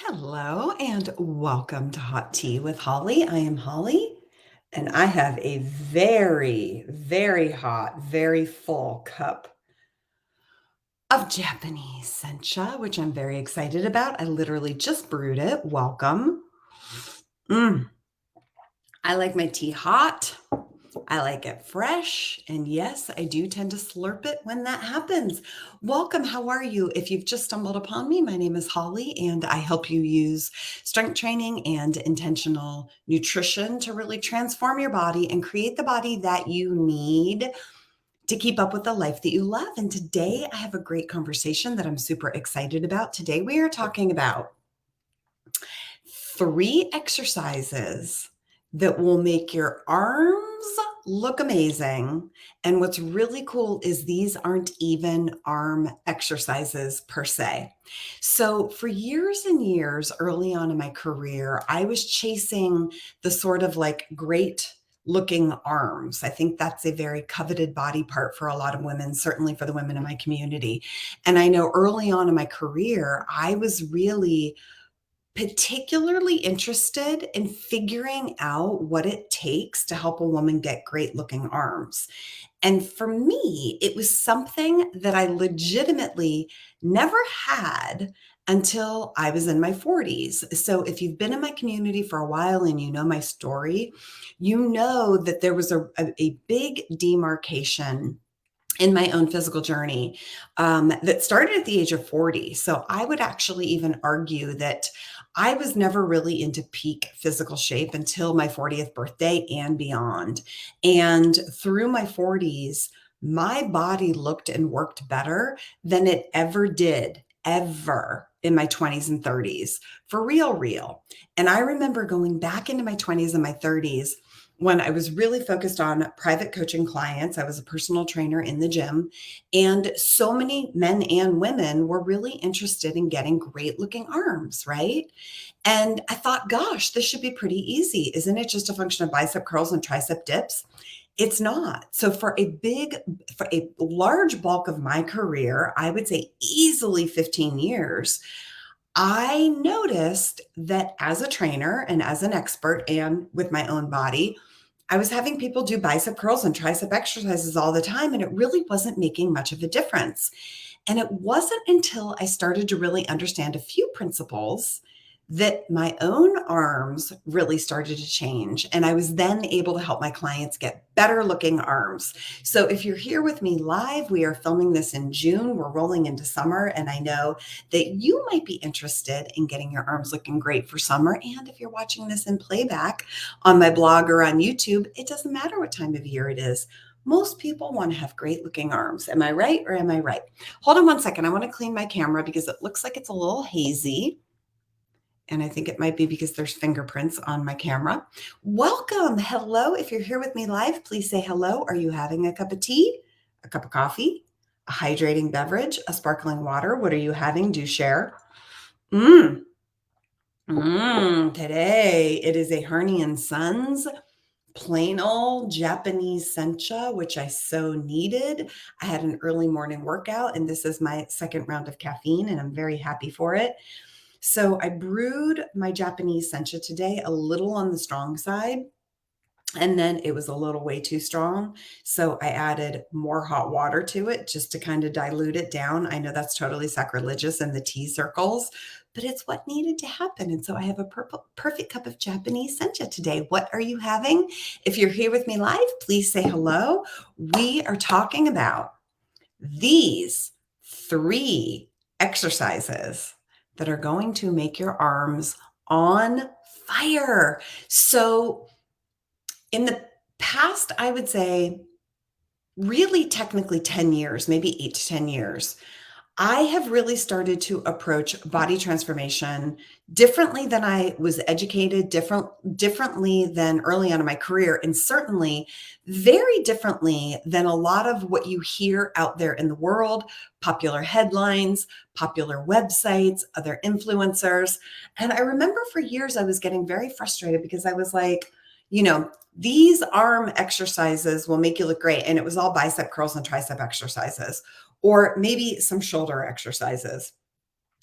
Hello and welcome to Hot Tea with Holly. I am Holly and I have a very, very hot, very full cup of Japanese sencha, which I'm very excited about. I literally just brewed it. Welcome. I like my tea hot. I like it fresh. And yes, I do tend to slurp it when that happens. Welcome. How are you? If you've just stumbled upon me, my name is Holly, and I help you use strength training and intentional nutrition to really transform your body and create the body that you need to keep up with the life that you love. And today I have a great conversation that I'm super excited about. Today we are talking about 3 exercises that will make your arms look amazing. And what's really cool is these aren't even arm exercises per se. So for years and years early on in my career, I was chasing the sort of like great looking arms. I think that's a very coveted body part for a lot of women, certainly for the women in my community. And I know early on in my career, I was really particularly interested in figuring out what it takes to help a woman get great looking arms. And for me, it was something that I legitimately never had until I was in my 40s. So if you've been in my community for a while and you know my story, you know that there was a big demarcation in my own physical journey that started at the age of 40. So I would actually even argue that I was never really into peak physical shape until my 40th birthday and beyond. And through my 40s, my body looked and worked better than it ever did, ever in my 20s and 30s, for real, real. And I remember going back into my 20s and my 30s when I was really focused on private coaching clients. I was a personal trainer in the gym, and so many men and women were really interested in getting great looking arms, right? And I thought, gosh, this should be pretty easy. Isn't it just a function of bicep curls and tricep dips? It's not. So for a large bulk of my career, I would say easily 15 years, I noticed that as a trainer and as an expert and with my own body, I was having people do bicep curls and tricep exercises all the time, and it really wasn't making much of a difference. And it wasn't until I started to really understand a few principles that my own arms really started to change. And I was then able to help my clients get better looking arms. So if you're here with me live, we are filming this in June. We're rolling into summer. And I know that you might be interested in getting your arms looking great for summer. And if you're watching this in playback on my blog or on YouTube, it doesn't matter what time of year it is. Most people want to have great looking arms. Am I right or am I right? Hold on one second. I want to clean my camera because it looks like it's a little hazy. And I think it might be because there's fingerprints on my camera. Welcome. Hello. If you're here with me live, please say hello. Are you having a cup of tea, a cup of coffee, a hydrating beverage, a sparkling water? What are you having? Do share. Today it is a Harney and Sons plain old Japanese sencha, which I so needed. I had an early morning workout, and this is my second round of caffeine, and I'm very happy for it. So I brewed my Japanese sencha today a little on the strong side, and then it was a little way too strong. So I added more hot water to it just to kind of dilute it down. I know that's totally sacrilegious in the tea circles, but it's what needed to happen. And so I have a perfect cup of Japanese sencha today. What are you having? If you're here with me live, please say hello. We are talking about these 3 exercises that are going to make your arms on fire. So in the past, I would say really technically 10 years, maybe 8 to 10 years, I have really started to approach body transformation differently than I was educated, differently than early on in my career, and certainly very differently than a lot of what you hear out there in the world, popular headlines, popular websites, other influencers. And I remember for years I was getting very frustrated because I was like, these arm exercises will make you look great. And it was all bicep curls and tricep exercises, or maybe some shoulder exercises.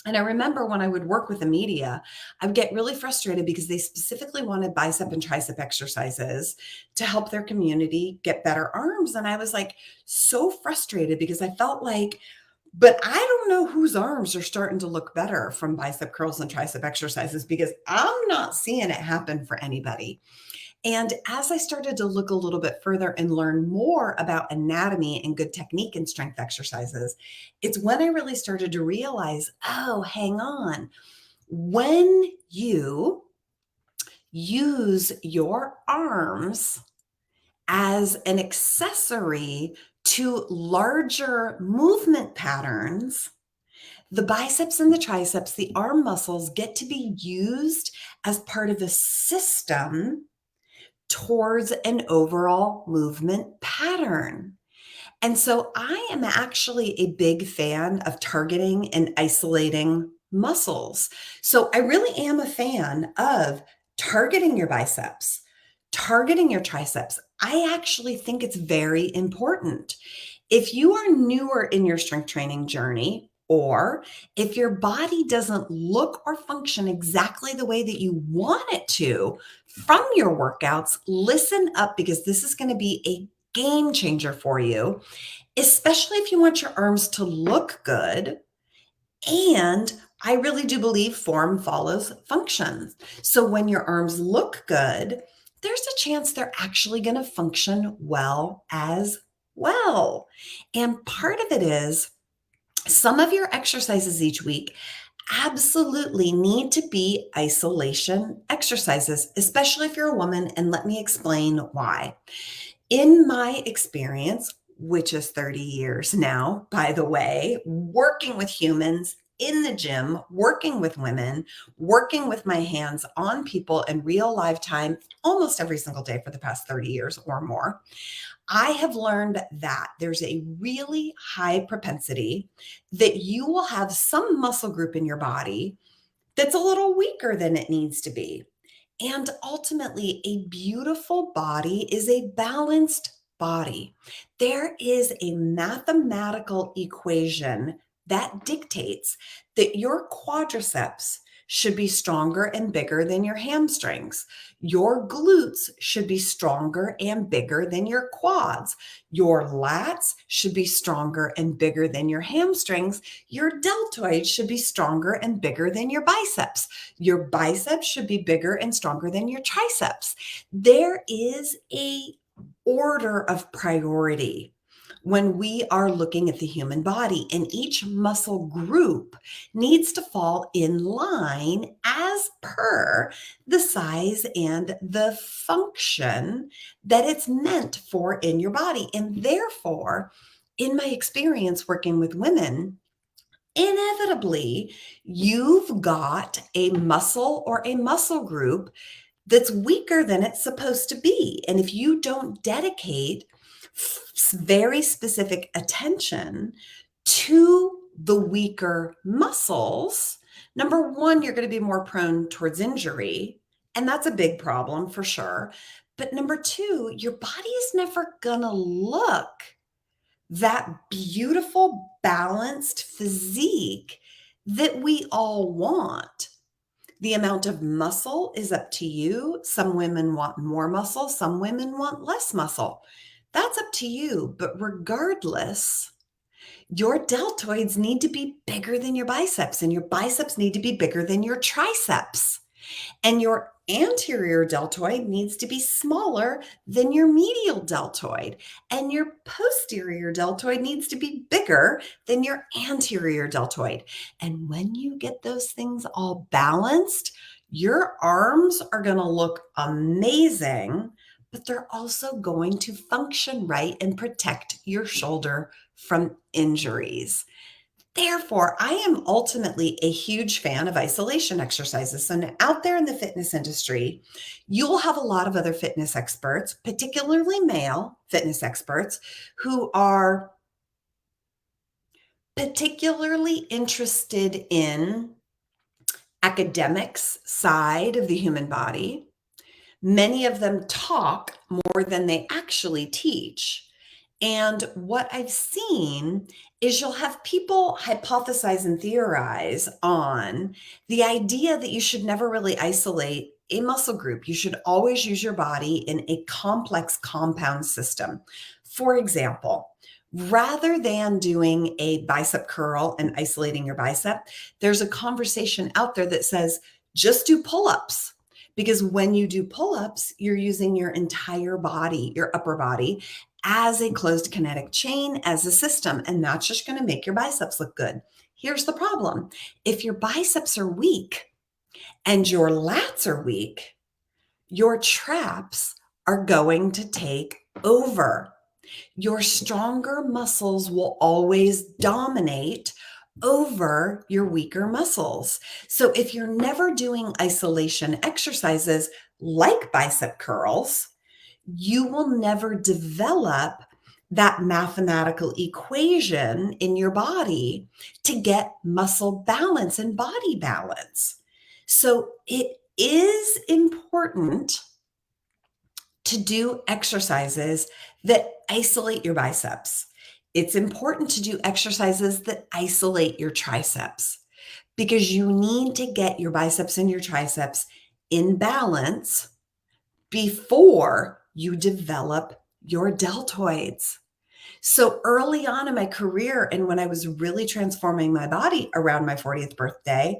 And I remember when I would work with the media, I would get really frustrated because they specifically wanted bicep and tricep exercises to help their community get better arms. And I was like so frustrated because I felt like, but I don't know whose arms are starting to look better from bicep curls and tricep exercises because I'm not seeing it happen for anybody. And as I started to look a little bit further and learn more about anatomy and good technique and strength exercises, it's when I really started to realize, oh, hang on. When you use your arms as an accessory to larger movement patterns, the biceps and the triceps, the arm muscles get to be used as part of a system towards an overall movement pattern. And so I am actually a big fan of targeting and isolating muscles. So I really am a fan of targeting your biceps, targeting your triceps. I actually think it's very important. If you are newer in your strength training journey, or if your body doesn't look or function exactly the way that you want it to from your workouts, listen up because this is going to be a game changer for you, especially if you want your arms to look good. And I really do believe form follows function. So when your arms look good, there's a chance they're actually going to function well as well. And part of it is some of your exercises each week absolutely need to be isolation exercises, especially if you're a woman. And let me explain why. In my experience, which is 30 years now, by the way, working with humans in the gym, working with women, working with my hands on people in real life time almost every single day for the past 30 years or more, I have learned that there's a really high propensity that you will have some muscle group in your body that's a little weaker than it needs to be. And ultimately, a beautiful body is a balanced body. There is a mathematical equation that dictates that your quadriceps should be stronger and bigger than your hamstrings. Your glutes should be stronger and bigger than your quads. Your lats should be stronger and bigger than your hamstrings. Your deltoids should be stronger and bigger than your biceps. Your biceps should be bigger and stronger than your triceps. There is a order of priority when we are looking at the human body, and each muscle group needs to fall in line as per the size and the function that it's meant for in your body. And therefore, in my experience working with women, inevitably, you've got a muscle or a muscle group that's weaker than it's supposed to be. And if you don't dedicate very specific attention to the weaker muscles, number one, you're going to be more prone towards injury. And that's a big problem for sure. But number two, your body is never going to look that beautiful, balanced physique that we all want. The amount of muscle is up to you. Some women want more muscle, some women want less muscle. That's up to you. But regardless, your deltoids need to be bigger than your biceps, and your biceps need to be bigger than your triceps. And your anterior deltoid needs to be smaller than your medial deltoid. And your posterior deltoid needs to be bigger than your anterior deltoid. And when you get those things all balanced, your arms are going to look amazing, but they're also going to function right and protect your shoulder from injuries. Therefore, I am ultimately a huge fan of isolation exercises. So now out there in the fitness industry, you'll have a lot of other fitness experts, particularly male fitness experts, who are particularly interested in academics side of the human body. Many of them talk more than they actually teach. And what I've seen is you'll have people hypothesize and theorize on the idea that you should never really isolate a muscle group. You should always use your body in a complex compound system. For example, rather than doing a bicep curl and isolating your bicep, there's a conversation out there that says just do pull ups. Because when you do pull ups, you're using your entire body, your upper body, as a closed kinetic chain, as a system, and that's just going to make your biceps look good. Here's the problem. If your biceps are weak and your lats are weak, your traps are going to take over. Your stronger muscles will always dominate over your weaker muscles. So if you're never doing isolation exercises like bicep curls, you will never develop that mathematical equation in your body to get muscle balance and body balance. So it is important to do exercises that isolate your biceps. It's important to do exercises that isolate your triceps because you need to get your biceps and your triceps in balance before you develop your deltoids. So early on in my career, and when I was really transforming my body around my 40th birthday,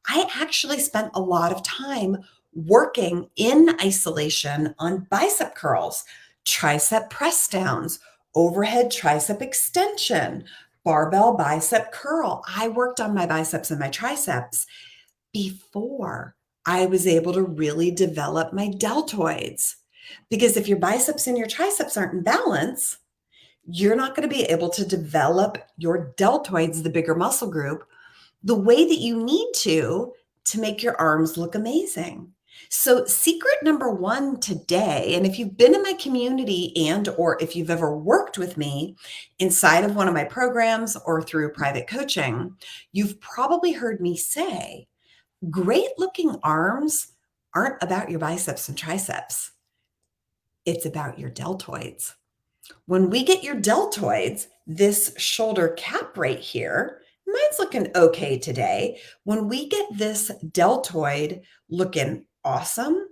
I actually spent a lot of time working in isolation on bicep curls, tricep press downs, overhead tricep extension, barbell bicep curl. I worked on my biceps and my triceps before I was able to really develop my deltoids. Because if your biceps and your triceps aren't in balance, you're not going to be able to develop your deltoids, the bigger muscle group, the way that you need to make your arms look amazing. So secret number one today, and if you've been in my community and or if you've ever worked with me inside of one of my programs or through private coaching, you've probably heard me say, great looking arms aren't about your biceps and triceps. It's about your deltoids. When we get your deltoids, this shoulder cap right here, mine's looking okay today. When we get this deltoid looking awesome,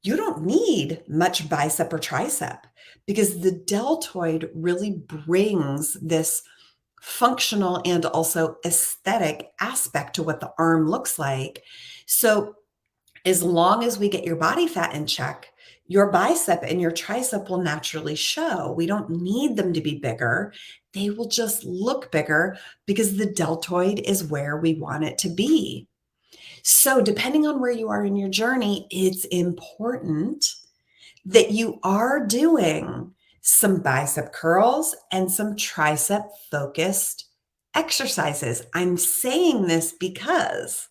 you don't need much bicep or tricep because the deltoid really brings this functional and also aesthetic aspect to what the arm looks like. So as long as we get your body fat in check, your bicep and your tricep will naturally show. We don't need them to be bigger. They will just look bigger because the deltoid is where we want it to be. So, depending on where you are in your journey, it's important that you are doing some bicep curls and some tricep focused exercises. I'm saying this because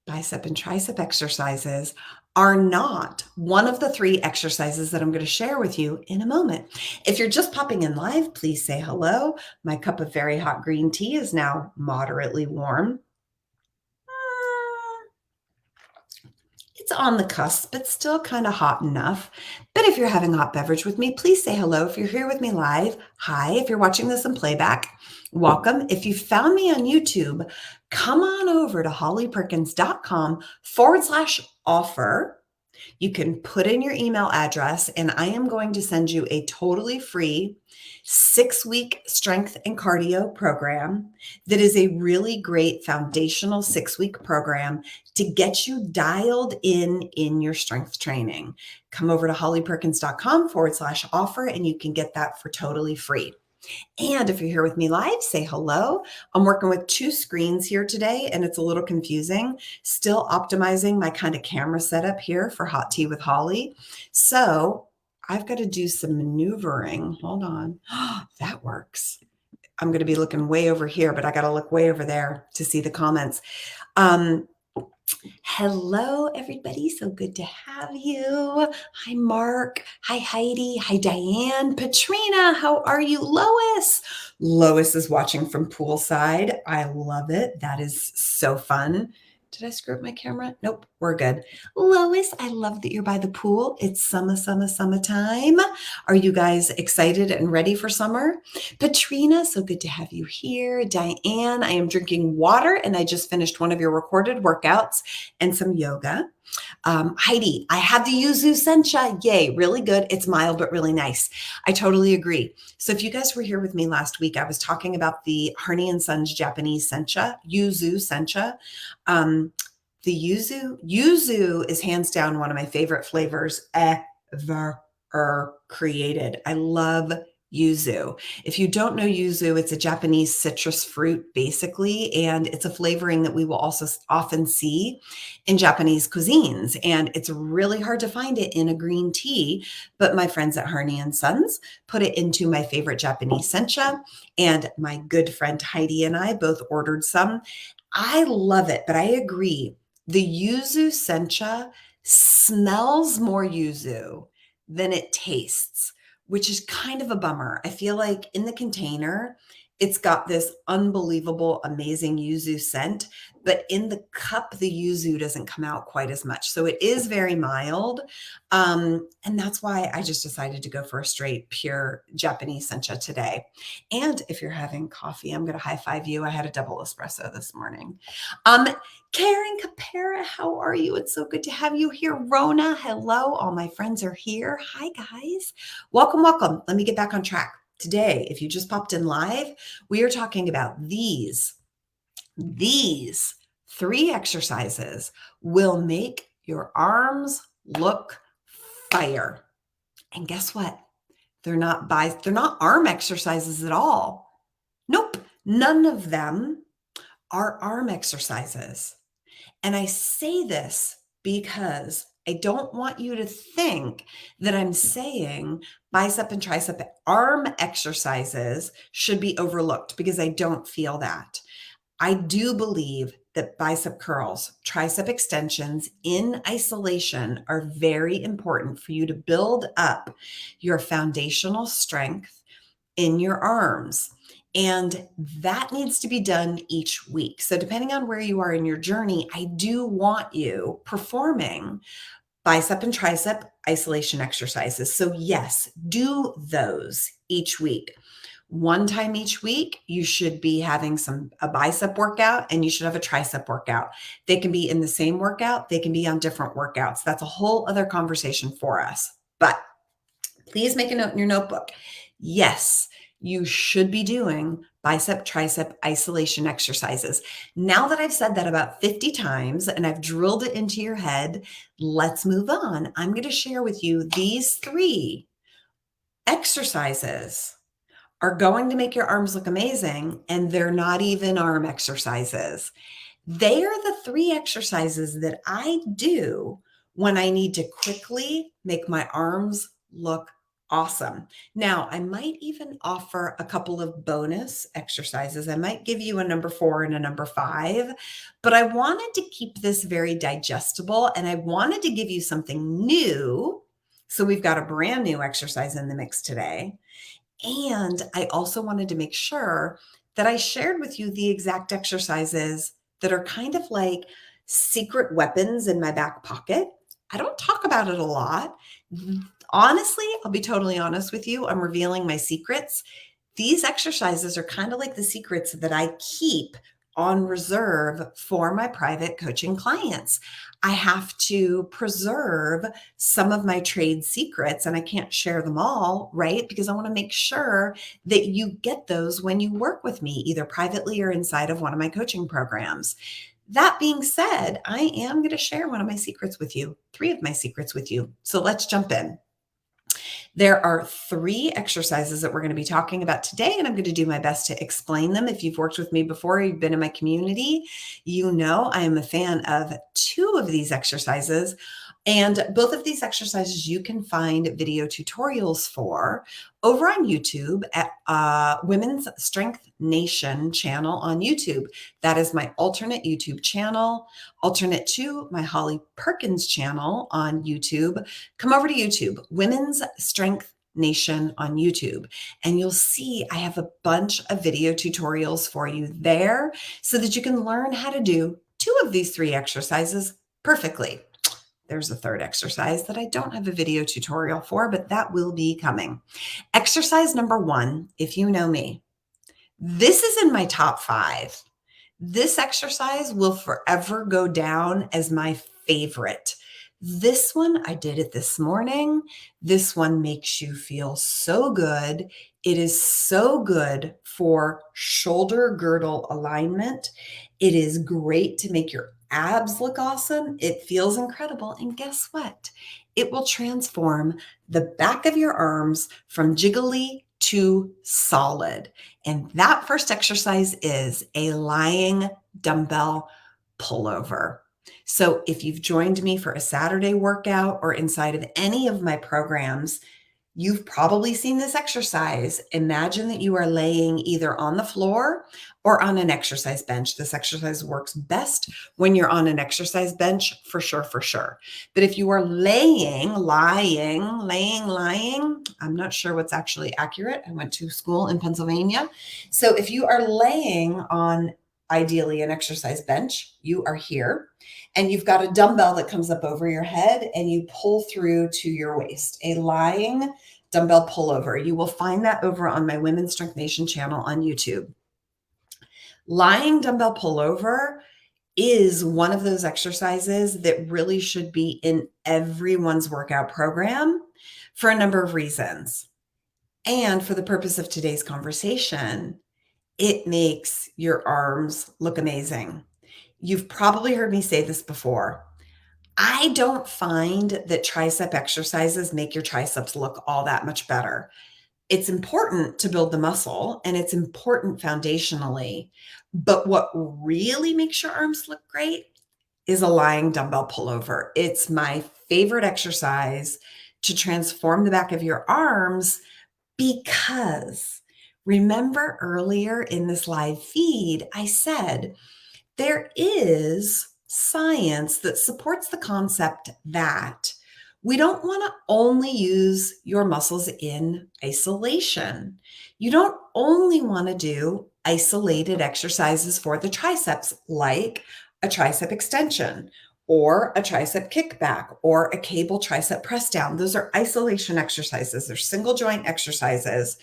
bicep and tricep exercises are not one of the three exercises that I'm going to share with you in a moment. If you're just popping in live, please say hello. My cup of very hot green tea is now moderately warm. It's on the cusp, but still kind of hot enough. But if you're having a hot beverage with me, please say hello. If you're here with me live, hi. If you're watching this in playback, welcome. If you found me on YouTube, come on over to hollyperkins.com/offer. You can put in your email address, and I am going to send you a totally free 6-week strength and cardio program that is a really great foundational 6-week program to get you dialed in your strength training. Come over to hollyperkins.com/offer, and you can get that for totally free. And if you're here with me live, say hello. I'm working with 2 screens here today, and it's a little confusing. Still optimizing my kind of camera setup here for Hot Tea with Holly. So I've got to do some maneuvering. Hold on. That works. I'm going to be looking way over here, but I got to look way over there to see the comments. Hello, everybody. So good to have you. Hi, Mark. Hi, Heidi. Hi, Diane. Patrina, how are you? Lois. Lois is watching from poolside. I love it. That is so fun Did I screw up my camera? Nope, we're good. Lois, I love that you're by the pool. It's summertime. Are you guys excited and ready for summer? Patrina, so good to have you here. Diane, I am drinking water and I just finished one of your recorded workouts and some yoga. Heidi, I have the Yuzu Sencha. Yay, really good. It's mild, but really nice. I totally agree. So if you guys were here with me last week, I was talking about the Harney and Sons Japanese Sencha, Yuzu Sencha. The yuzu is hands down one of my favorite flavors ever created. I love yuzu. If you don't know yuzu, it's a Japanese citrus fruit, basically, and it's a flavoring that we will also often see in Japanese cuisines. And it's really hard to find it in a green tea, but my friends at Harney and Sons put it into my favorite Japanese sencha, and my good friend Heidi and I both ordered some. I love it, but I agree. The yuzu sencha smells more yuzu than it tastes, which is kind of a bummer. I feel like in the container, it's got this unbelievable, amazing yuzu scent, but in the cup, the yuzu doesn't come out quite as much. So it is very mild. And that's why I just decided to go for a straight, pure Japanese sencha today. And if you're having coffee, I'm going to high five you. I had a double espresso this morning. Karen Capera, how are you? It's so good to have you here. Rona, hello. All my friends are here. Hi, guys. Welcome. Let me get back on track. Today, if you just popped in live, we are talking about these 3 exercises will make your arms look fire. And guess what? They're not arm exercises at all. Nope. None of them are arm exercises. And I say this because I don't want you to think that I'm saying bicep and tricep arm exercises should be overlooked, because I don't feel that. I do believe that bicep curls, tricep extensions in isolation are very important for you to build up your foundational strength in your arms. And that needs to be done each week. So depending on where you are in your journey, I do want you performing bicep and tricep isolation exercises. So yes, do those each week. One time each week, you should be having a bicep workout and you should have a tricep workout. They can be in the same workout. They can be on different workouts. That's a whole other conversation for us. But please make a note in your notebook. Yes, you should be doing bicep, tricep isolation exercises. Now that I've said that about 50 times and I've drilled it into your head, let's move on. I'm going to share with you these 3 exercises are going to make your arms look amazing, and they're not even arm exercises. They are the 3 exercises that I do when I need to quickly make my arms look awesome. Now, I might even offer a couple of bonus exercises. I might give you a number 4 and a number 5, but I wanted to keep this very digestible, and I wanted to give you something new. So we've got a brand new exercise in the mix today. And I also wanted to make sure that I shared with you the exact exercises that are kind of like secret weapons in my back pocket. I don't talk about it a lot. Honestly, I'll be totally honest with you. I'm revealing my secrets. These exercises are kind of like the secrets that I keep on reserve for my private coaching clients. I have to preserve some of my trade secrets, and I can't share them all, right? Because I want to make sure that you get those when you work with me, either privately or inside of one of my coaching programs. That being said, I am going to share one of my secrets with you, 3 of my secrets with you. So let's jump in. There are 3 exercises that we're going to be talking about today, and I'm going to do my best to explain them. If you've worked with me before, you've been in my community, you know I am a fan of 2 of these exercises. And both of these exercises you can find video tutorials for over on YouTube at Women's Strength Nation channel on YouTube. That is my alternate YouTube channel, alternate to my Holly Perkins channel on YouTube. Come over to YouTube, Women's Strength Nation on YouTube, and you'll see I have a bunch of video tutorials for you there so that you can learn how to do two of these three exercises perfectly. There's a third exercise that I don't have a video tutorial for, but that will be coming. Exercise number 1, if you know me, this is in my top 5. This exercise will forever go down as my favorite. This one, I did it this morning. This one makes you feel so good. It is so good for shoulder girdle alignment. It is great to make your abs look awesome. It feels incredible. And guess what? It will transform the back of your arms from jiggly to solid. And that first exercise is a lying dumbbell pullover. So if you've joined me for a Saturday workout or inside of any of my programs, you've probably seen this exercise. Imagine that you are laying either on the floor or on an exercise bench. This exercise works best when you're on an exercise bench, for sure, for sure. But if you are lying, I'm not sure what's actually accurate. I went to school in Pennsylvania. So if you are laying on ideally an exercise bench, you are here and you've got a dumbbell that comes up over your head and you pull through to your waist, a lying dumbbell pullover. You will find that over on my Women's Strength Nation channel on YouTube. Lying dumbbell pullover is one of those exercises that really should be in everyone's workout program for a number of reasons. And for the purpose of today's conversation, it makes your arms look amazing. You've probably heard me say this before. I don't find that tricep exercises make your triceps look all that much better. It's important to build the muscle and it's important foundationally. But what really makes your arms look great is a lying dumbbell pullover. It's my favorite exercise to transform the back of your arms because remember earlier in this live feed, I said there is science that supports the concept that we don't want to only use your muscles in isolation. You don't only want to do isolated exercises for the triceps, like a tricep extension or a tricep kickback or a cable tricep press down. Those are isolation exercises. They're single joint exercises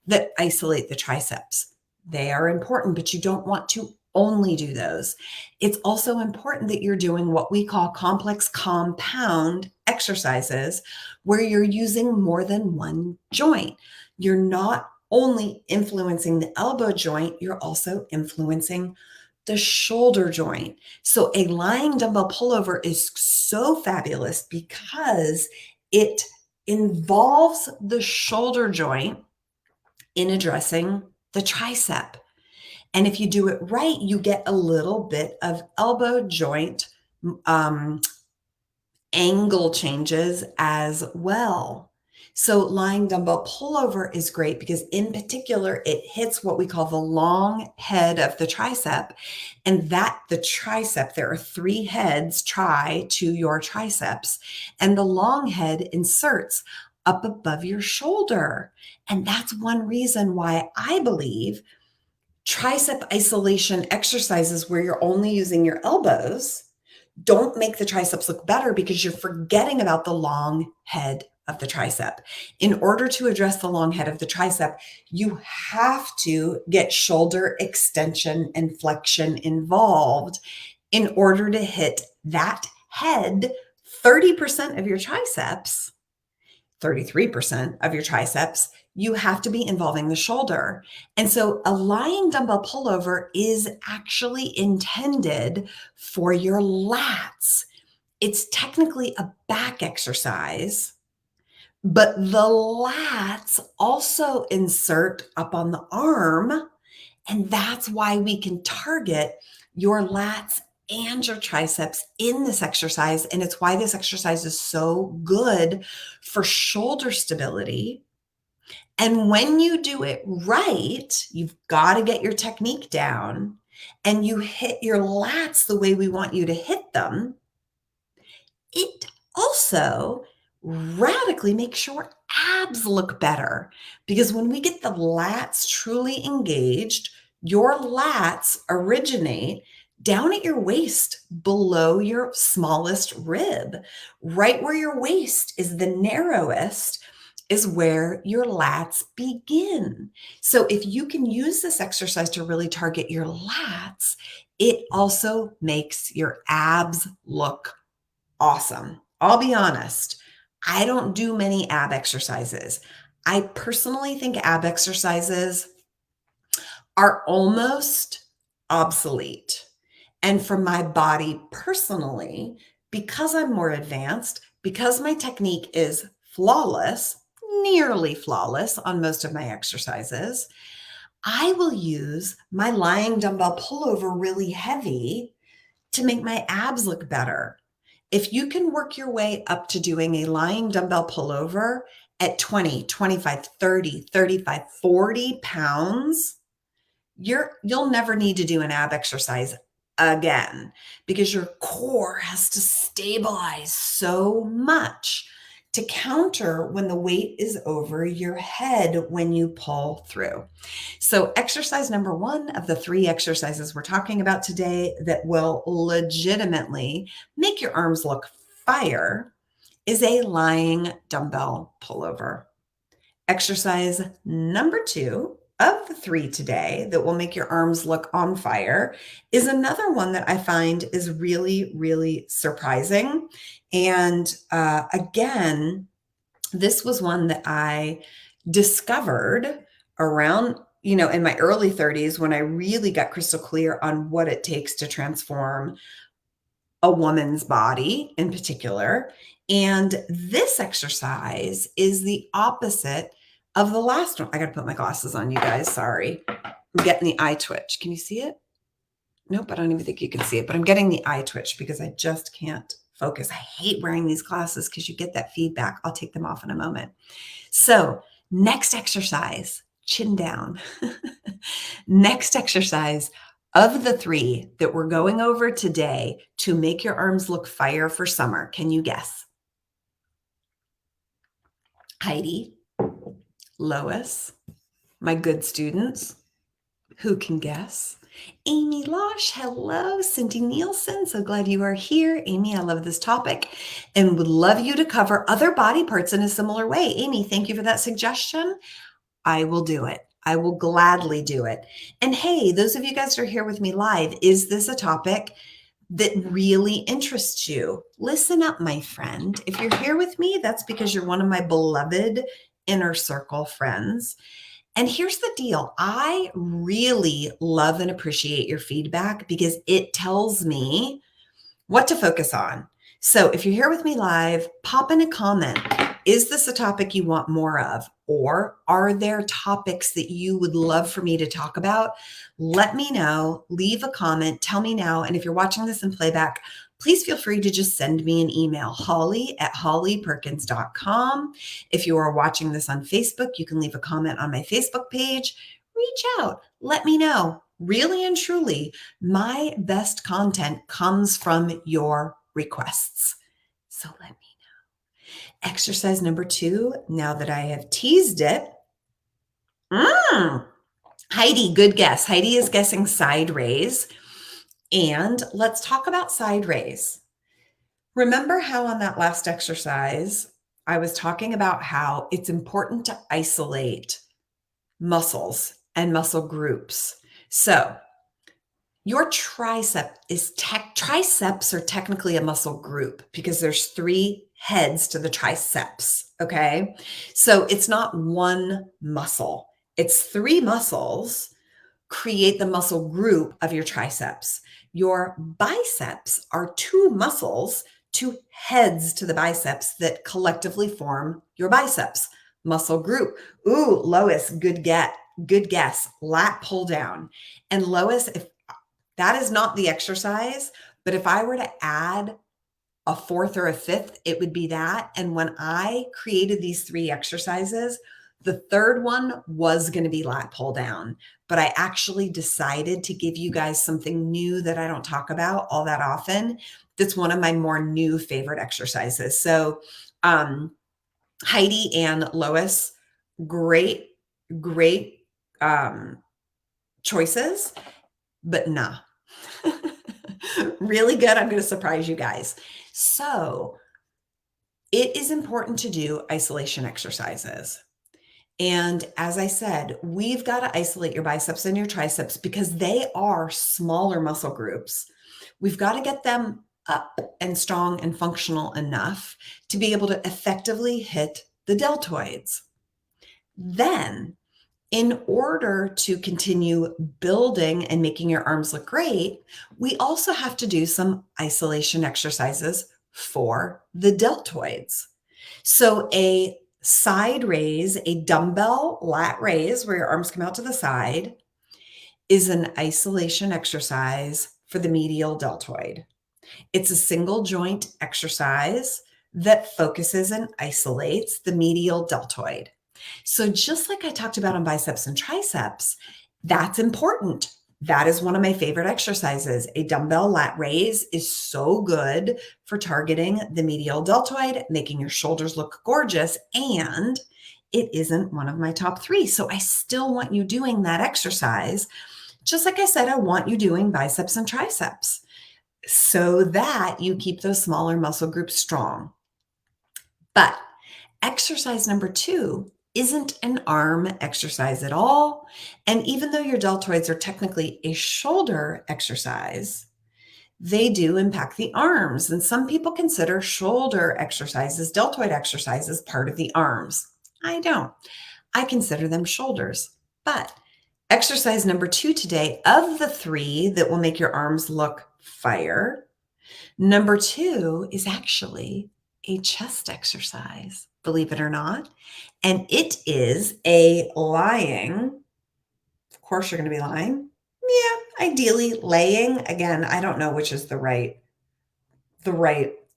that isolate the triceps. They are important, but you don't want to only do those. It's also important that you're doing what we call complex compound exercises where you're using more than one joint. You're not only influencing the elbow joint, you're also influencing the shoulder joint. So a lying dumbbell pullover is so fabulous because it involves the shoulder joint in addressing the tricep. And if you do it right, you get a little bit of elbow joint angle changes as well. So lying dumbbell pullover is great because in particular, it hits what we call the long head of the tricep. And that the tricep, there are 3 heads to your triceps. And the long head inserts up above your shoulder. And that's one reason why I believe tricep isolation exercises where you're only using your elbows don't make the triceps look better because you're forgetting about the long head of the tricep. In order to address the long head of the tricep, you have to get shoulder extension and flexion involved in order to hit that head. 30% of your triceps, 33% of your triceps, you have to be involving the shoulder. And so a lying dumbbell pullover is actually intended for your lats. It's technically a back exercise, but the lats also insert up on the arm. And that's why we can target your lats and your triceps in this exercise. And it's why this exercise is so good for shoulder stability. And when you do it right, you've got to get your technique down and you hit your lats the way we want you to hit them. It also radically makes your abs look better because when we get the lats truly engaged, your lats originate down at your waist, below your smallest rib. Right where your waist is the narrowest is where your lats begin. So if you can use this exercise to really target your lats, it also makes your abs look awesome. I'll be honest, I don't do many ab exercises. I personally think ab exercises are almost obsolete. And for my body personally, because I'm more advanced, because my technique is flawless, nearly flawless on most of my exercises, I will use my lying dumbbell pullover really heavy to make my abs look better. If you can work your way up to doing a lying dumbbell pullover at 20, 25, 30, 35, 40 pounds, you'll never need to do an ab exercise again because your core has to stabilize so much to counter when the weight is over your head when you pull through. So exercise number 1 of the 3 exercises we're talking about today that will legitimately make your arms look fire is a lying dumbbell pullover. Exercise number 2 of the 3 today that will make your arms look on fire is another one that I find is really, really surprising. And again, this was one that I discovered around, in my early 30s when I really got crystal clear on what it takes to transform a woman's body in particular. And this exercise is the opposite of the last one. I got to put my glasses on, you guys. Sorry. I'm getting the eye twitch. Can you see it? Nope, I don't even think you can see it, but I'm getting the eye twitch because I just can't focus. I hate wearing these glasses because you get that feedback. I'll take them off in a moment. So, next exercise, chin down. Next exercise of the 3 that we're going over today to make your arms look fire for summer. Can you guess? Heidi, Lois, my good students, who can guess? Amy Losh, hello. Cindy Nielsen, so glad you are here. Amy, I love this topic and would love you to cover other body parts in a similar way. Amy, thank you for that suggestion. I will do it. I will gladly do it. And hey, those of you guys that are here with me live, is this a topic that really interests you? Listen up, my friend. If you're here with me, that's because you're one of my beloved inner circle friends. And here's the deal. I really love and appreciate your feedback because it tells me what to focus on. So if you're here with me live, pop in a comment. Is this a topic you want more of? Or are there topics that you would love for me to talk about? Let me know. Leave a comment. Tell me now. And if you're watching this in playback, please feel free to just send me an email, holly@hollyperkins.com. If you are watching this on Facebook, you can leave a comment on my Facebook page. Reach out. Let me know. Really and truly, my best content comes from your requests. So let me know. Exercise number 2, now that I have teased it. Heidi, good guess. Heidi is guessing side raise. And let's talk about side raise. Remember how on that last exercise, I was talking about how it's important to isolate muscles and muscle groups. So your triceps are technically a muscle group because there's 3 heads to the triceps, okay? So it's not one muscle. It's 3 muscles create the muscle group of your triceps. Your biceps are 2 muscles, 2 heads to the biceps that collectively form your biceps muscle group. Ooh, Lois, good guess. Lat pull down. And Lois, if that is not the exercise, but if I were to add a 4th or a 5th, it would be that. And when I created these 3 exercises, the 3rd one was going to be lat pull down, but I actually decided to give you guys something new that I don't talk about all that often. That's one of my more new favorite exercises. So, Heidi and Lois, great choices, but nah. Really good. I'm going to surprise you guys. So it is important to do isolation exercises. And as I said, we've got to isolate your biceps and your triceps because they are smaller muscle groups. We've got to get them up and strong and functional enough to be able to effectively hit the deltoids. Then, in order to continue building and making your arms look great, we also have to do some isolation exercises for the deltoids. So a side raise, a dumbbell lat raise where your arms come out to the side, is an isolation exercise for the medial deltoid. It's a single joint exercise that focuses and isolates the medial deltoid. So just like I talked about on biceps and triceps, that's important. That is one of my favorite exercises. A dumbbell lat raise is so good for targeting the medial deltoid, making your shoulders look gorgeous, and it isn't one of my top 3. So I still want you doing that exercise. Just like I said, I want you doing biceps and triceps so that you keep those smaller muscle groups strong. But exercise number 2 isn't an arm exercise at all. And even though your deltoids are technically a shoulder exercise, they do impact the arms. And some people consider shoulder exercises, deltoid exercises, part of the arms. I don't. I consider them shoulders. But exercise number 2 today, of the 3 that will make your arms look fire, number 2 is actually a chest exercise, believe it or not. And it is a lying. Of course, you're going to be lying. Yeah, ideally laying. Again, I don't know which is the right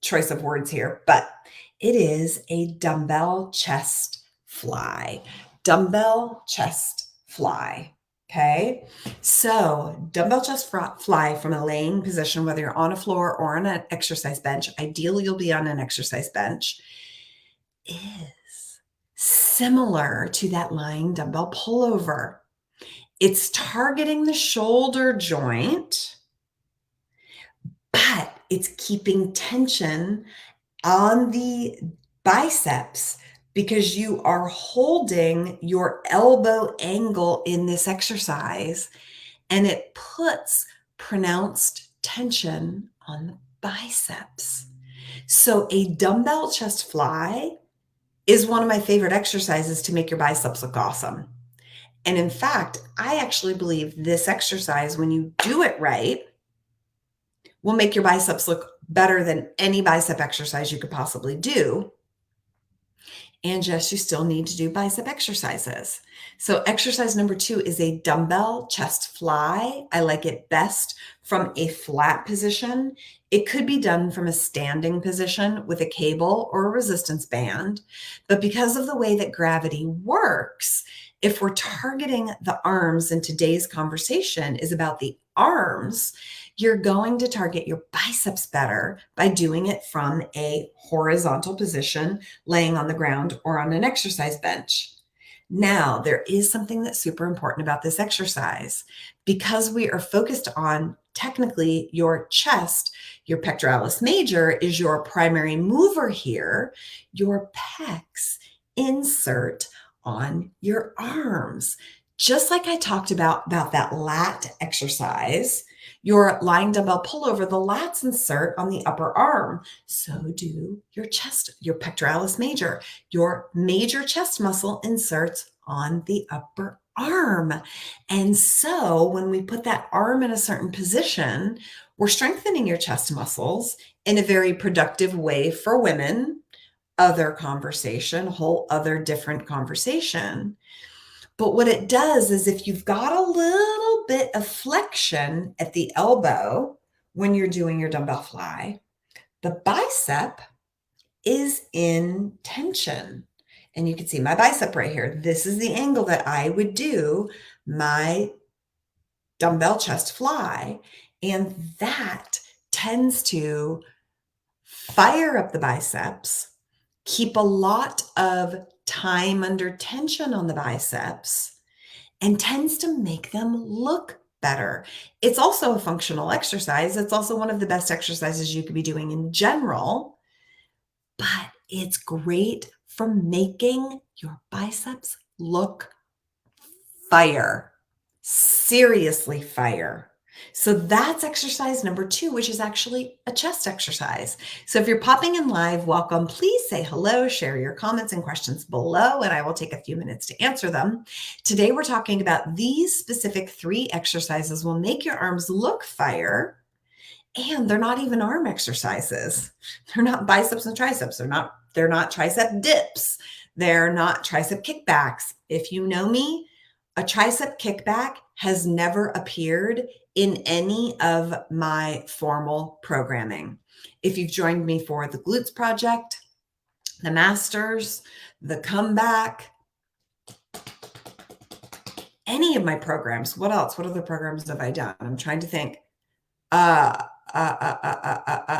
choice of words here, but it is a dumbbell chest fly. Dumbbell chest fly. Okay. So dumbbell chest fly from a laying position, whether you're on a floor or on an exercise bench, ideally you'll be on an exercise bench, is similar to that lying dumbbell pullover. It's targeting the shoulder joint, but it's keeping tension on the biceps because you are holding your elbow angle in this exercise, and it puts pronounced tension on the biceps. So a dumbbell chest fly is one of my favorite exercises to make your biceps look awesome. And in fact, I actually believe this exercise, when you do it right, will make your biceps look better than any bicep exercise you could possibly do. And yes, you still need to do bicep exercises. So exercise number 2 is a dumbbell chest fly. I like it best from a flat position. It could be done from a standing position with a cable or a resistance band. But because of the way that gravity works, if we're targeting the arms, and today's conversation is about the arms, you're going to target your biceps better by doing it from a horizontal position, laying on the ground or on an exercise bench. Now, there is something that's super important about this exercise. Because we are focused on technically your chest, your pectoralis major is your primary mover here, your pecs insert on your arms. Just like I talked about that lat exercise, your lying dumbbell pullover, the lats insert on the upper arm. So do your chest, your pectoralis major. Your major chest muscle inserts on the upper arm. And so when we put that arm in a certain position, we're strengthening your chest muscles in a very productive way for women. Other conversation, whole other different conversation. But what it does is if you've got a little bit of flexion at the elbow when you're doing your dumbbell fly, the bicep is in tension. And you can see my bicep right here. This is the angle that I would do my dumbbell chest fly. And that tends to fire up the biceps, keep a lot of time under tension on the biceps, and tends to make them look better. It's also a functional exercise. It's also one of the best exercises you could be doing in general, but it's great for making your biceps look fire. Seriously fire. So that's exercise number 2, which is actually a chest exercise. So if you're popping in live, welcome. Please say hello, share your comments and questions below, and I will take a few minutes to answer them. Today, we're talking about these specific 3 exercises will make your arms look fire, and they're not even arm exercises. They're not biceps and triceps. They're not tricep dips. They're not tricep kickbacks. If you know me, a tricep kickback has never appeared in any of my formal programming. If you've joined me for the Glutes Project, the Masters, the Comeback, any of my programs, what else? What other programs have I done? I'm trying to think.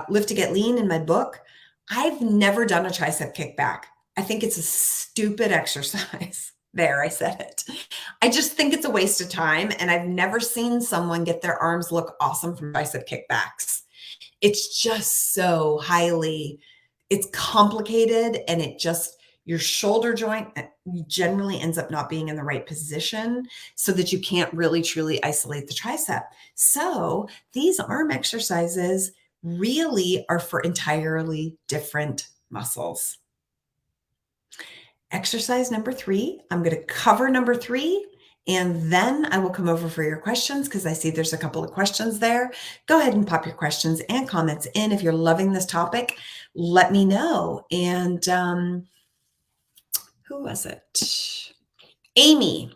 Lift to Get Lean in my book. I've never done a tricep kickback. I think it's a stupid exercise. There, I said it. I just think it's a waste of time. And I've never seen someone get their arms look awesome from tricep kickbacks. It's just so it's complicated, and your shoulder joint generally ends up not being in the right position so that you can't really truly isolate the tricep. So these arm exercises really are for entirely different muscles. Exercise number 3, I'm going to cover number 3, and then I will come over for your questions because I see there's a couple of questions there. Go ahead and pop your questions and comments in. If you're loving this topic, let me know. And who was it? Amy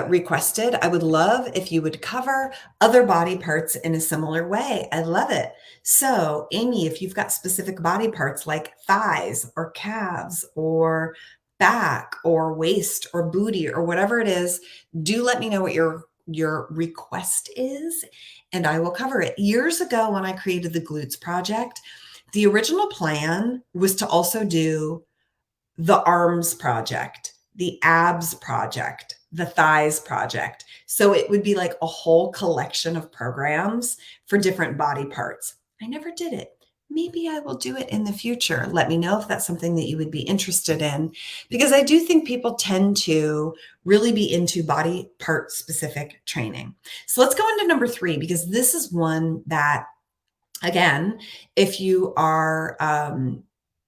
requested, I would love if you would cover other body parts in a similar way. I love it. So Amy, if you've got specific body parts like thighs or calves or back or waist or booty or whatever it is, do let me know what your request is, and I will cover it. Years ago, when I created the Glutes Project, the original plan was to also do the arms project, the abs project, the thighs project. So it would be like a whole collection of programs for different body parts. I never did it. Maybe I will do it in the future. Let me know if that's something that you would be interested in, because I do think people tend to really be into body part specific training. So let's go into number 3, because this is one that, again, if you are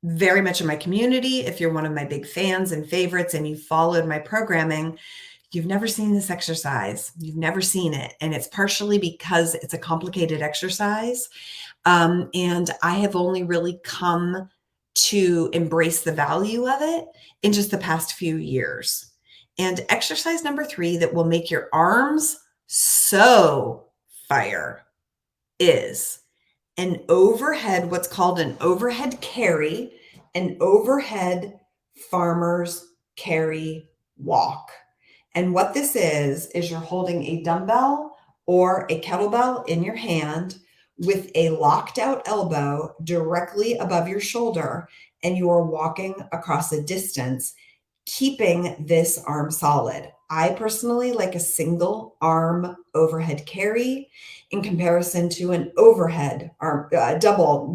very much in my community, if you're one of my big fans and favorites and you followed my programming, you've never seen this exercise. You've never seen it. And it's partially because it's a complicated exercise. And I have only really come to embrace the value of it in just the past few years. And exercise number 3 that will make your arms so fire is what's called an overhead carry, an overhead farmer's carry walk. And what this is you're holding a dumbbell or a kettlebell in your hand with a locked out elbow directly above your shoulder, and you are walking across a distance, keeping this arm solid. I personally like a single arm overhead carry in comparison to an overhead arm, bilateral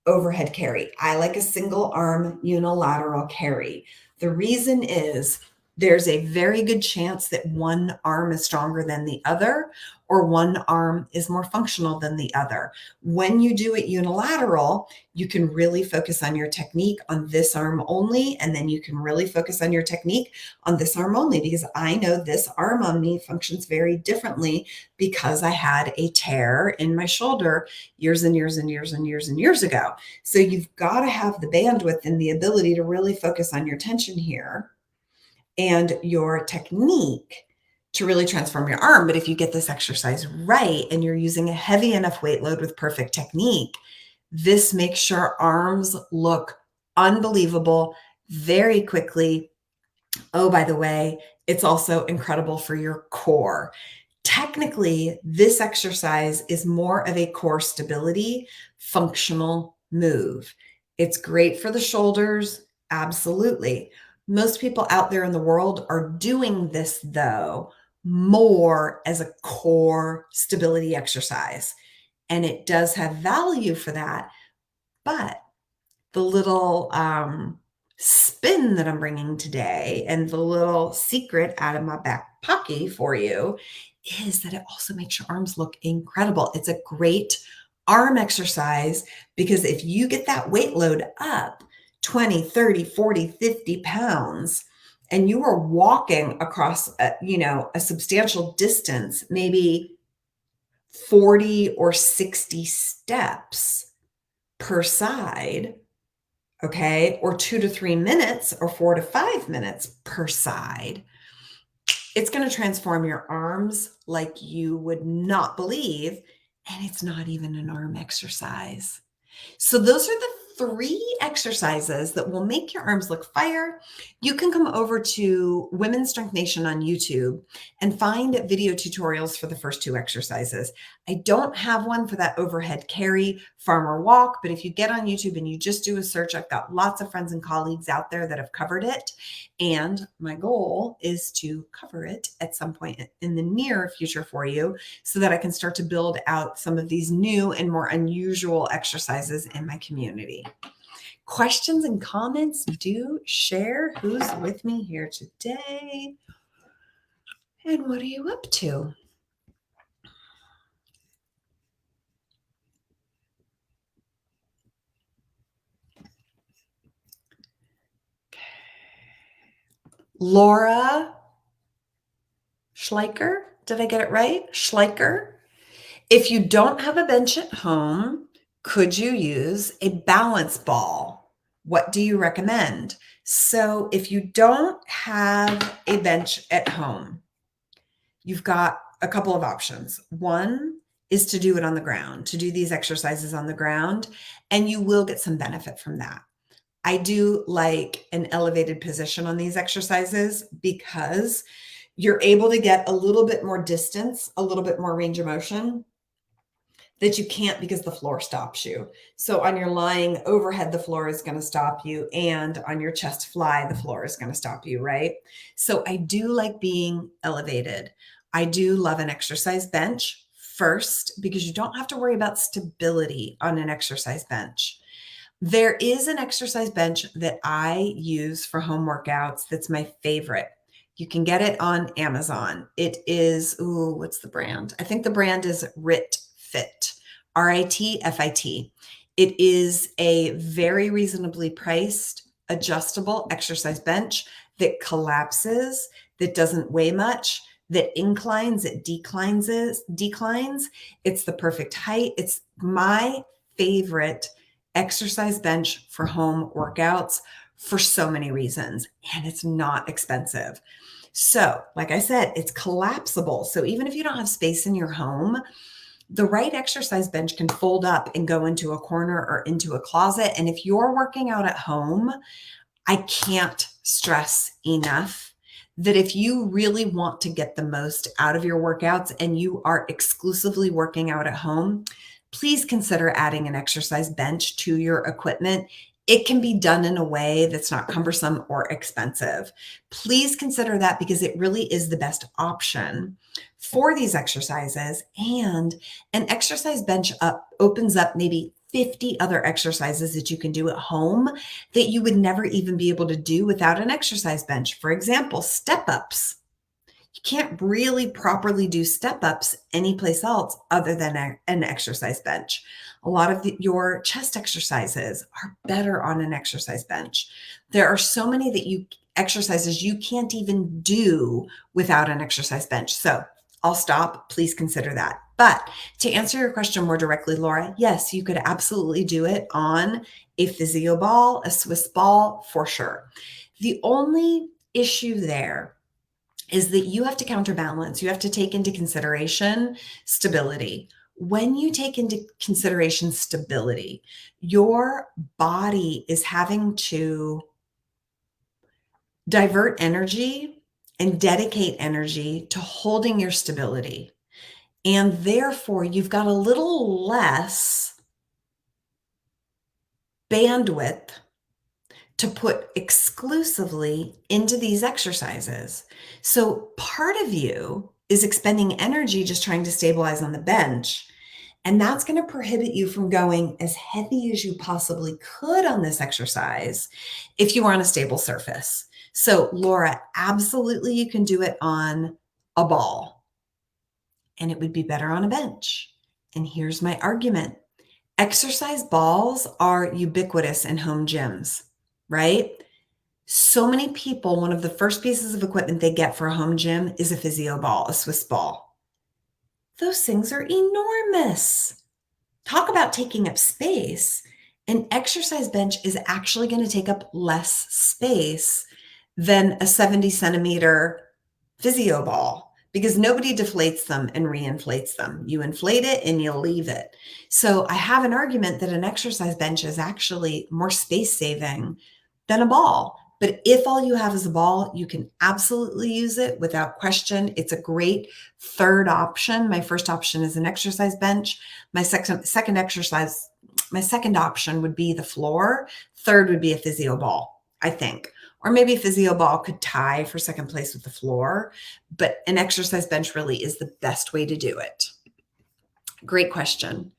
overhead carry. I like a single arm unilateral carry. The reason is there's a very good chance that one arm is stronger than the other, or one arm is more functional than the other. When you do it unilateral, you can really focus on your technique on this arm only, and then you can really focus on your technique on this arm only, because I know this arm on me functions very differently because I had a tear in my shoulder years and years and years and years and years ago. So you've got to have the bandwidth and the ability to really focus on your tension here and your technique to really transform your arm. But if you get this exercise right and you're using a heavy enough weight load with perfect technique, this makes your arms look unbelievable very quickly. Oh, by the way, it's also incredible for your core. Technically, this exercise is more of a core stability, functional move. It's great for the shoulders, absolutely. Most people out there in the world are doing this, though, more as a core stability exercise. And it does have value for that. But the little spin that I'm bringing today and the little secret out of my back pocket for you is that it also makes your arms look incredible. It's a great arm exercise because if you get that weight load up 20, 30, 40, 50 pounds, and you are walking across a substantial distance, maybe 40 or 60 steps per side, okay, or 2 to 3 minutes or 4 to 5 minutes per side, it's going to transform your arms like you would not believe. And it's not even an arm exercise. So those are the 3 exercises that will make your arms look fire. You can come over to Women's Strength Nation on YouTube and find video tutorials for the first 2 exercises. I don't have one for that overhead carry, farmer walk, but if you get on YouTube and you just do a search, I've got lots of friends and colleagues out there that have covered it. And my goal is to cover it at some point in the near future for you so that I can start to build out some of these new and more unusual exercises in my community. Questions and comments, do share. Who's with me here today? And what are you up to? Laura Schleicher, did I get it right? Schleicher. If you don't have a bench at home, could you use a balance ball? What do you recommend? So if you don't have a bench at home, you've got a couple of options. One is to do it on the ground, to do these exercises on the ground, and you will get some benefit from that. I do like an elevated position on these exercises because you're able to get a little bit more distance, a little bit more range of motion that you can't because the floor stops you. So on your lying overhead, the floor is going to stop you. And on your chest fly, the floor is going to stop you, right? So I do like being elevated. I do love an exercise bench first because you don't have to worry about stability on an exercise bench. There is an exercise bench that I use for home workouts that's my favorite. You can get it on Amazon. It is, what's the brand? I think the brand is RIT Fit, RITFIT. It is a very reasonably priced, adjustable exercise bench that collapses, that doesn't weigh much, that inclines, it declines. It's the perfect height. It's my favorite exercise bench for home workouts for so many reasons, and it's not expensive. So, like I said, it's collapsible. So even if you don't have space in your home, the right exercise bench can fold up and go into a corner or into a closet. And if you're working out at home, I can't stress enough that if you really want to get the most out of your workouts and you are exclusively working out at home, please consider adding an exercise bench to your equipment. It can be done in a way that's not cumbersome or expensive. Please consider that because it really is the best option for these exercises. And an exercise bench opens up maybe 50 other exercises that you can do at home that you would never even be able to do without an exercise bench. For example, step ups. You can't really properly do step ups anyplace else other than an exercise bench. A lot of your chest exercises are better on an exercise bench. There are so many exercises you can't even do without an exercise bench. So I'll stop. Please consider that. But to answer your question more directly, Laura, yes, you could absolutely do it on a physio ball, a Swiss ball, for sure. The only issue there is that you have to counterbalance. You have to take into consideration stability. When you take into consideration stability, your body is having to divert energy and dedicate energy to holding your stability. And therefore, you've got a little less bandwidth to put exclusively into these exercises. So part of you is expending energy just trying to stabilize on the bench. And that's going to prohibit you from going as heavy as you possibly could on this exercise if you are on a stable surface. So, Laura, absolutely you can do it on a ball, and it would be better on a bench. And here's my argument. Exercise balls are ubiquitous in home gyms, right? So many people, one of the first pieces of equipment they get for a home gym is a physio ball, a Swiss ball. Those things are enormous. Talk about taking up space. An exercise bench is actually going to take up less space than a 70 centimeter physio ball because nobody deflates them and reinflates them. You inflate it and you leave it. So I have an argument that an exercise bench is actually more space saving than a ball. But if all you have is a ball, you can absolutely use it without question. It's a great third option. My first option is an exercise bench. My second option would be the floor. Third would be a physio ball, I think. Or maybe a physio ball could tie for second place with the floor, but an exercise bench really is the best way to do it. Great question.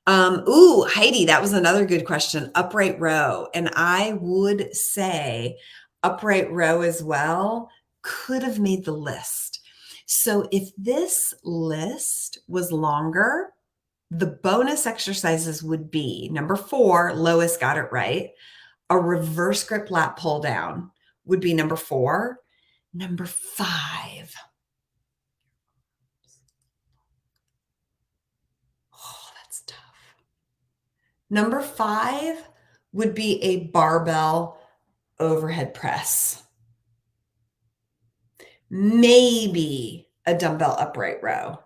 Heidi, that was another good question. Upright row. And I would say upright row as well could have made the list. So if this list was longer, the bonus exercises would be number 4, Lois got it right. A reverse grip lat pull down would be number 4. Number 5. Oh, that's tough. Number 5 would be a barbell overhead press. Maybe a dumbbell upright row.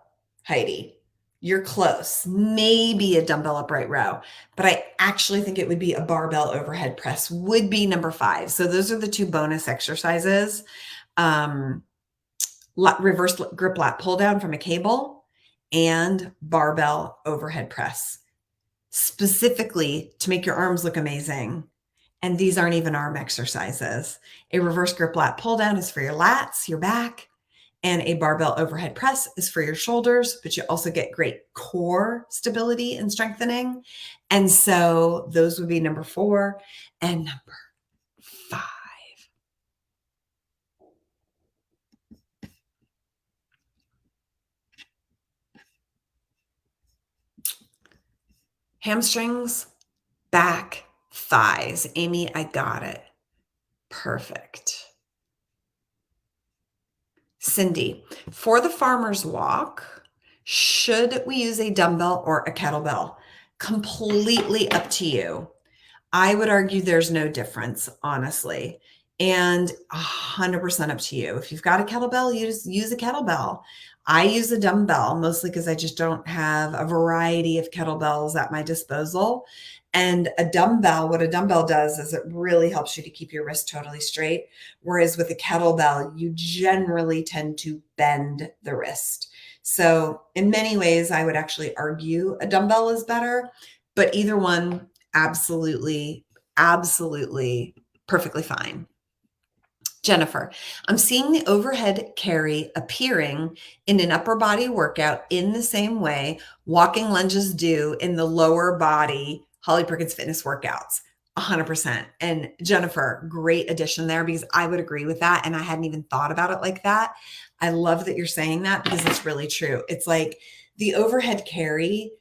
Heidi, you're close. Maybe a dumbbell upright row, but I actually think it would be a barbell overhead press would be number 5. So those are the 2 bonus exercises. Reverse grip lat pull down from a cable and barbell overhead press, specifically to make your arms look amazing. And these aren't even arm exercises. A reverse grip lat pull down is for your lats, your back, and a barbell overhead press is for your shoulders, but you also get great core stability and strengthening. And so those would be number 4 and number 5. Hamstrings, back, thighs. Amy, I got it. Perfect. Cindy, for the farmer's walk, should we use a dumbbell or a kettlebell? Completely up to you. I would argue there's no difference, honestly, and 100% up to you. If you've got a kettlebell, use a kettlebell. I use a dumbbell mostly because I just don't have a variety of kettlebells at my disposal. And what a dumbbell does is it really helps you to keep your wrist totally straight. Whereas with a kettlebell, you generally tend to bend the wrist. So in many ways, I would actually argue a dumbbell is better, but either one, absolutely, absolutely perfectly fine. Jennifer, I'm seeing the overhead carry appearing in an upper body workout in the same way walking lunges do in the lower body Holly Perkins fitness workouts. 100%. And Jennifer, great addition there because I would agree with that. And I hadn't even thought about it like that. I love that you're saying that because it's really true. It's like the overhead carry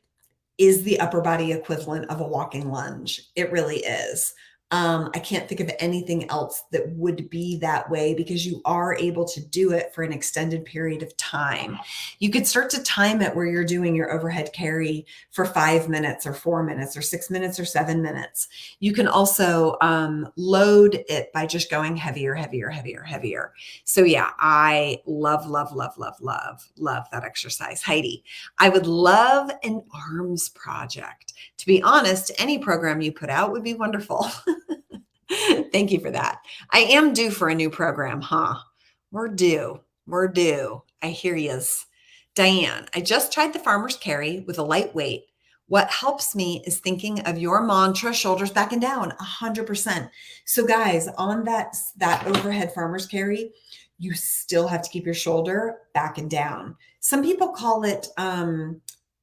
is the upper body equivalent of a walking lunge. It really is. I can't think of anything else that would be that way because you are able to do it for an extended period of time. You could start to time it where you're doing your overhead carry for 5 minutes or 4 minutes or 6 minutes or 7 minutes. You can also load it by just going heavier, heavier, heavier, heavier. So yeah, I love, love, love, love, love, love that exercise. Heidi, I would love an arms project. To be honest, any program you put out would be wonderful. Thank you for that. I am due for a new program, huh? We're due. I hear yous. Diane, I just tried the farmer's carry with a light weight. What helps me is thinking of your mantra, shoulders back and down, 100%. So guys, on that overhead farmer's carry, you still have to keep your shoulder back and down. Some people call it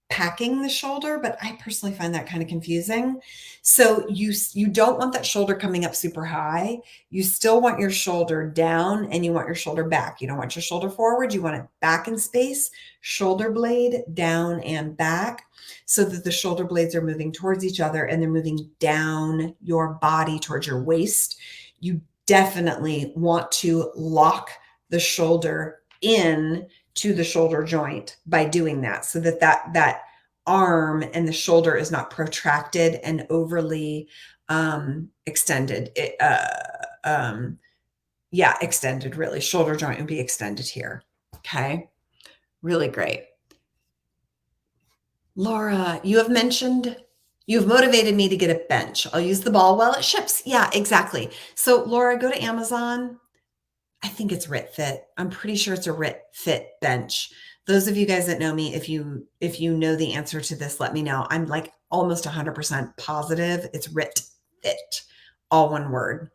packing the shoulder, but I personally find that kind of confusing. So you don't want that shoulder coming up super high. You still want your shoulder down and you want your shoulder back. You don't want your shoulder forward. You want it back in space, shoulder blade down and back, so that the shoulder blades are moving towards each other and they're moving down your body towards your waist. You definitely want to lock the shoulder in to the shoulder joint by doing that, so that that arm and the shoulder is not protracted and overly extended. Extended, really. Shoulder joint would be extended here. Okay. Really great. Laura, you've motivated me to get a bench. I'll use the ball while it ships. Yeah, exactly. So Laura, go to Amazon. I think it's RitFit. I'm pretty sure it's a RitFit bench. Those of you guys that know me, if you know the answer to this, let me know. I'm like almost 100% positive it's RitFit, all one word.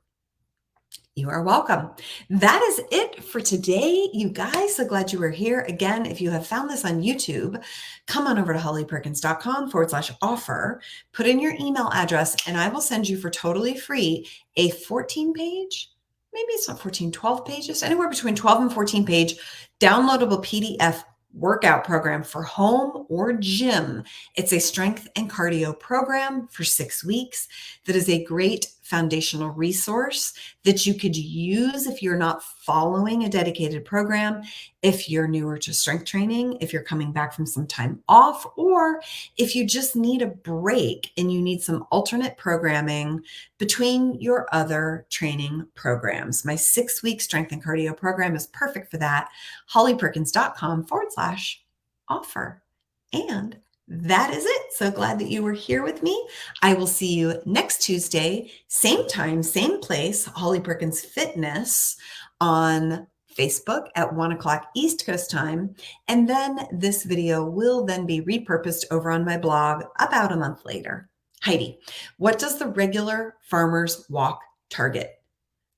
You are welcome. That is it for today, you guys. So glad you were here. Again, if you have found this on YouTube, come on over to hollyperkins.com/offer, put in your email address, and I will send you for totally free a 14-page, maybe it's not 14, 12 pages, anywhere between 12 and 14 page downloadable PDF workout program for home or gym. It's a strength and cardio program for 6 weeks that is a great foundational resource that you could use if you're not following a dedicated program, if you're newer to strength training, if you're coming back from some time off, or if you just need a break and you need some alternate programming between your other training programs. My 6-week strength and cardio program is perfect for that. hollyperkins.com/offer. And that is it. So glad that you were here with me. I will see you next Tuesday, same time, same place, Holly Perkins Fitness on Facebook at 1 o'clock East Coast time. And then this video will then be repurposed over on my blog about a month later. Heidi, what does the regular farmer's walk target?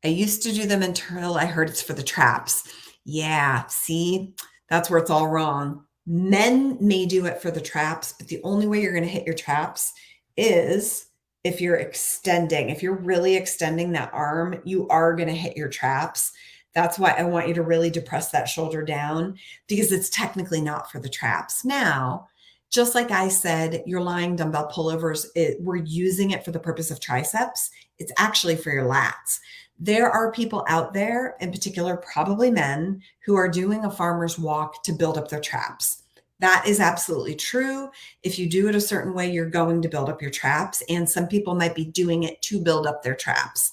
I used to do them until I heard it's for the traps. Yeah, see, that's where it's all wrong. Men may do it for the traps, but the only way you're going to hit your traps is if you're extending. If you're really extending that arm, you are going to hit your traps. That's why I want you to really depress that shoulder down, because it's technically not for the traps. Now, just like I said, your lying dumbbell pullovers, we're using it for the purpose of triceps. It's actually for your lats. There are people out there, in particular, probably men, who are doing a farmer's walk to build up their traps. That is absolutely true. If you do it a certain way, you're going to build up your traps, and some people might be doing it to build up their traps.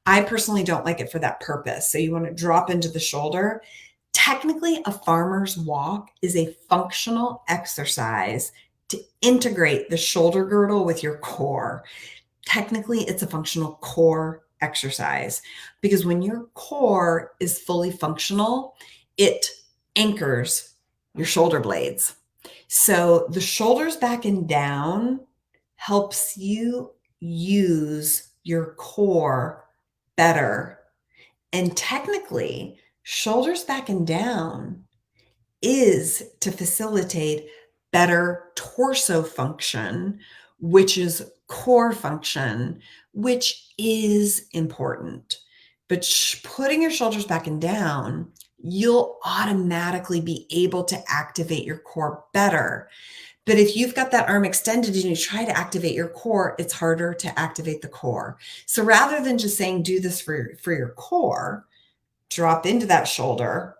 I personally don't like it for that purpose. So you want to drop into the shoulder. Technically, a farmer's walk is a functional exercise to integrate the shoulder girdle with your core. Technically, it's a functional core exercise, because when your core is fully functional, it anchors your shoulder blades. So the shoulders back and down helps you use your core better. And technically, shoulders back and down is to facilitate better torso function, which is core function, which is important. But putting your shoulders back and down, you'll automatically be able to activate your core better. But if you've got that arm extended and you try to activate your core, it's harder to activate the core. So rather than just saying, do this for your core, drop into that shoulder,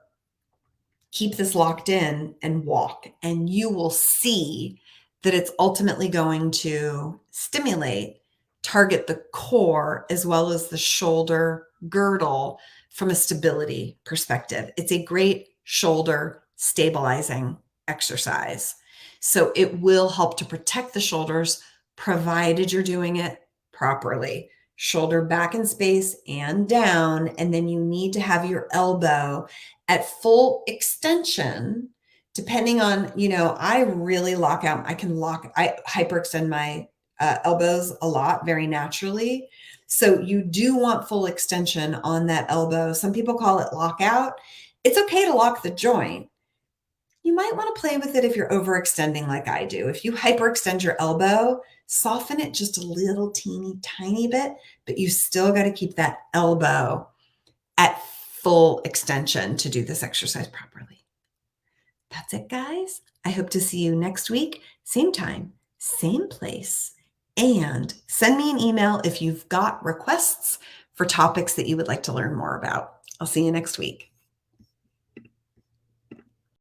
keep this locked in and walk, and you will see that it's ultimately going to stimulate, target the core as well as the shoulder girdle from a stability perspective. It's a great shoulder stabilizing exercise. So it will help to protect the shoulders, provided you're doing it properly. Shoulder back in space and down, and then you need to have your elbow at full extension. Depending on, I really I hyperextend my elbows a lot, very naturally. So you do want full extension on that elbow. Some people call it lockout. It's okay to lock the joint. You might want to play with it if you're overextending like I do. If you hyperextend your elbow, soften it just a little teeny tiny bit, but you still got to keep that elbow at full extension to do this exercise properly. That's it, guys. I hope to see you next week, same time, same place. And send me an email if you've got requests for topics that you would like to learn more about. I'll see you next week.